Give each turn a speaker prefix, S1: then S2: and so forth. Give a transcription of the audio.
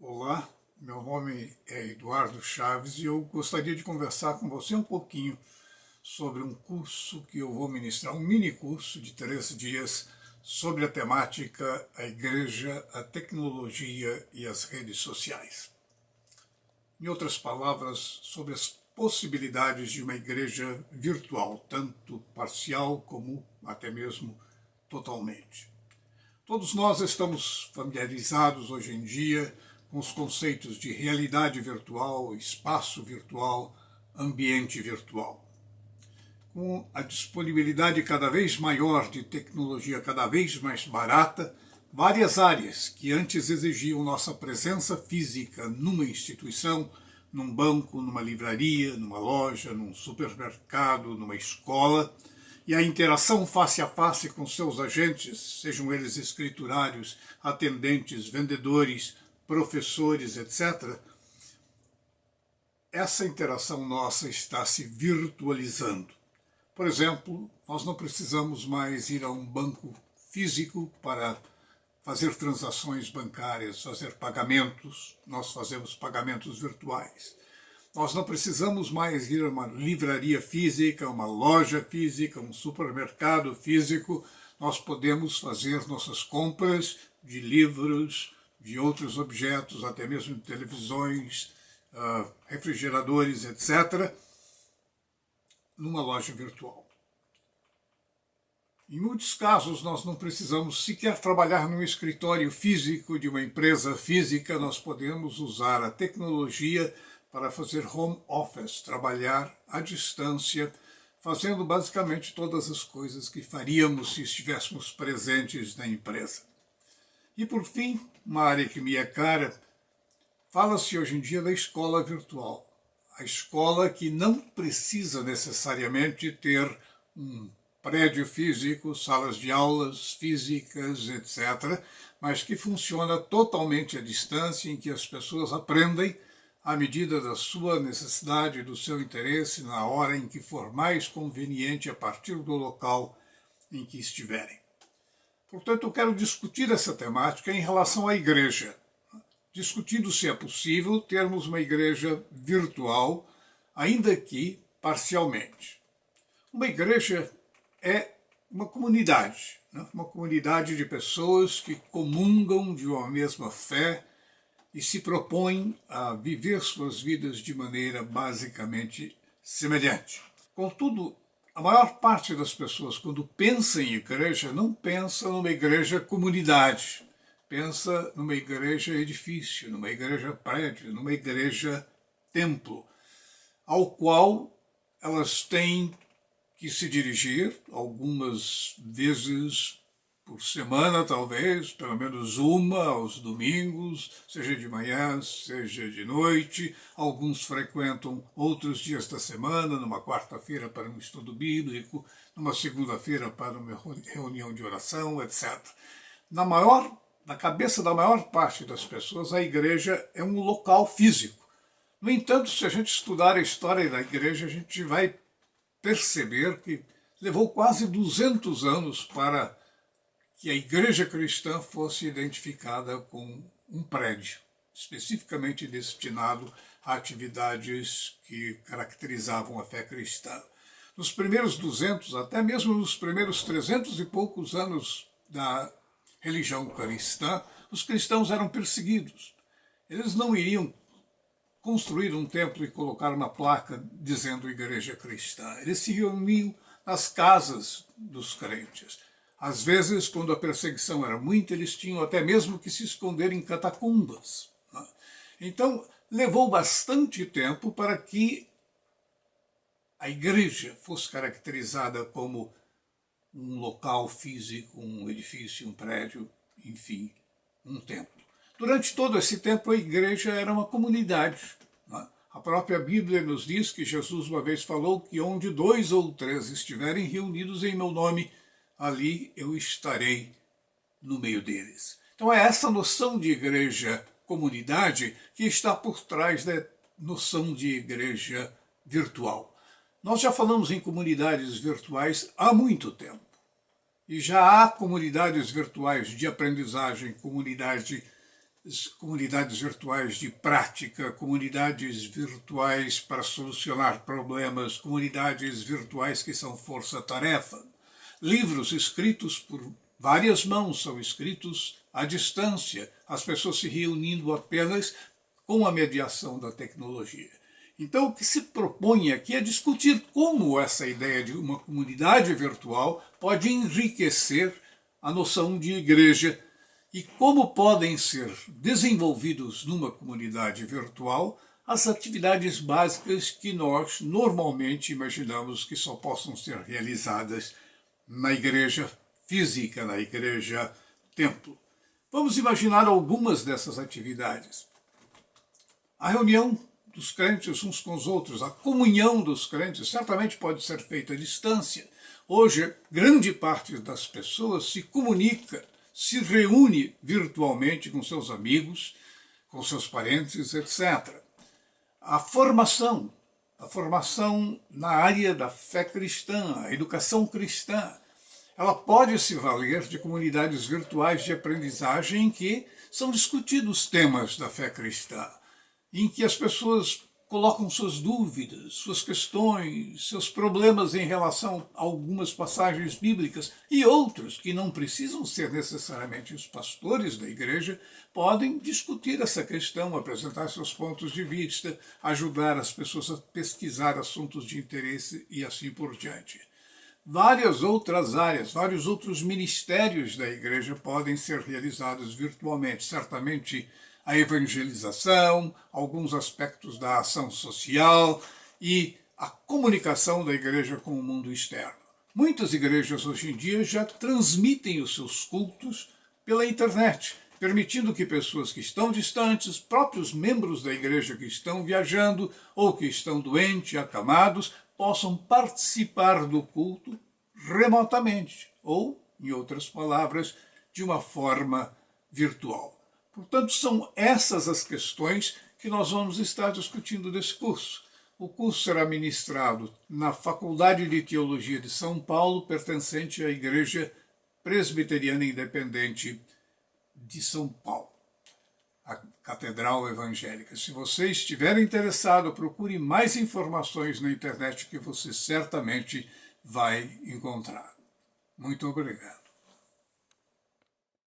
S1: Olá, meu nome é Eduardo Chaves e eu gostaria de conversar com você um pouquinho sobre um curso que eu vou ministrar, um mini curso de 3 dias sobre a temática a Igreja, a Tecnologia e as Redes Sociais. Em outras palavras, sobre as possibilidades de uma igreja virtual, tanto parcial como até mesmo totalmente. Todos nós estamos familiarizados hoje em dia com os conceitos de realidade virtual, espaço virtual, ambiente virtual. Com a disponibilidade cada vez maior de tecnologia cada vez mais barata, várias áreas que antes exigiam nossa presença física numa instituição, num banco, numa livraria, numa loja, num supermercado, numa escola, e a interação face a face com seus agentes, sejam eles escriturários, atendentes, vendedores, professores, etc., essa interação nossa está se virtualizando. Por exemplo, nós não precisamos mais ir a um banco físico para fazer transações bancárias, fazer pagamentos, nós fazemos pagamentos virtuais. Nós não precisamos mais ir a uma livraria física, uma loja física, um supermercado físico. Nós podemos fazer nossas compras de livros, de outros objetos, até mesmo de televisões, refrigeradores, etc., numa loja virtual. Em muitos casos, nós não precisamos sequer trabalhar num escritório físico de uma empresa física, nós podemos usar a tecnologia para fazer home office, trabalhar à distância, fazendo basicamente todas as coisas que faríamos se estivéssemos presentes na empresa. E por fim, uma área que me é cara, fala-se hoje em dia da escola virtual. A escola que não precisa necessariamente ter um prédio físico, salas de aulas físicas, etc., mas que funciona totalmente à distância, em que as pessoas aprendem à medida da sua necessidade, do seu interesse, na hora em que for mais conveniente, a partir do local em que estiverem. Portanto, eu quero discutir essa temática em relação à igreja, discutindo se é possível termos uma igreja virtual, ainda que parcialmente. Uma igreja é uma comunidade, uma comunidade de pessoas que comungam de uma mesma fé e se propõem a viver suas vidas de maneira basicamente semelhante. Contudo, a maior parte das pessoas, quando pensa em igreja, não pensa numa igreja comunidade, pensa numa igreja edifício, numa igreja prédio, numa igreja templo, ao qual elas têm que se dirigir algumas vezes por semana, talvez, pelo menos uma aos domingos, seja de manhã, seja de noite. Alguns frequentam outros dias da semana, numa quarta-feira para um estudo bíblico, numa segunda-feira para uma reunião de oração, etc. Na cabeça da maior parte das pessoas, a igreja é um local físico. No entanto, se a gente estudar a história da igreja, a gente vai perceber que levou quase 200 anos para que a igreja cristã fosse identificada com um prédio, especificamente destinado a atividades que caracterizavam a fé cristã. Nos primeiros 200, até mesmo nos primeiros 300 e poucos anos da religião cristã, os cristãos eram perseguidos. Eles não iriam construir um templo e colocar uma placa dizendo igreja cristã. Eles se reuniam nas casas dos crentes. Às vezes, quando a perseguição era muita, eles tinham até mesmo que se esconder em catacumbas. Então, levou bastante tempo para que a igreja fosse caracterizada como um local físico, um edifício, um prédio, enfim, um templo. Durante todo esse tempo, a igreja era uma comunidade. A própria Bíblia nos diz que Jesus uma vez falou que onde 2 ou 3 estiverem reunidos em meu nome, ali eu estarei no meio deles. Então é essa noção de igreja comunidade que está por trás da noção de igreja virtual. Nós já falamos em comunidades virtuais há muito tempo. E já há comunidades virtuais de aprendizagem, comunidade comunidades virtuais de prática, comunidades virtuais para solucionar problemas, comunidades virtuais que são força-tarefa. Livros escritos por várias mãos são escritos à distância, as pessoas se reunindo apenas com a mediação da tecnologia. Então, o que se propõe aqui é discutir como essa ideia de uma comunidade virtual pode enriquecer a noção de igreja e como podem ser desenvolvidos numa comunidade virtual as atividades básicas que nós normalmente imaginamos que só possam ser realizadas na igreja física, na igreja templo. Vamos imaginar algumas dessas atividades. A reunião dos crentes uns com os outros, a comunhão dos crentes, certamente pode ser feita à distância. Hoje, grande parte das pessoas se comunica, se reúne virtualmente com seus amigos, com seus parentes, etc. A formação na área da fé cristã, a educação cristã, ela pode se valer de comunidades virtuais de aprendizagem em que são discutidos temas da fé cristã, em que as pessoas colocam suas dúvidas, suas questões, seus problemas em relação a algumas passagens bíblicas e outros que não precisam ser necessariamente os pastores da igreja, podem discutir essa questão, apresentar seus pontos de vista, ajudar as pessoas a pesquisar assuntos de interesse e assim por diante. Várias outras áreas, vários outros ministérios da igreja podem ser realizados virtualmente, certamente a evangelização, alguns aspectos da ação social e a comunicação da igreja com o mundo externo. Muitas igrejas hoje em dia já transmitem os seus cultos pela internet, permitindo que pessoas que estão distantes, próprios membros da igreja que estão viajando ou que estão doentes, acamados, possam participar do culto remotamente ou, em outras palavras, de uma forma virtual. Portanto, são essas as questões que nós vamos estar discutindo nesse curso. O curso será ministrado na Faculdade de Teologia de São Paulo, pertencente à Igreja Presbiteriana Independente de São Paulo, a Catedral Evangélica. Se você estiver interessado, procure mais informações na internet que você certamente vai encontrar. Muito obrigado.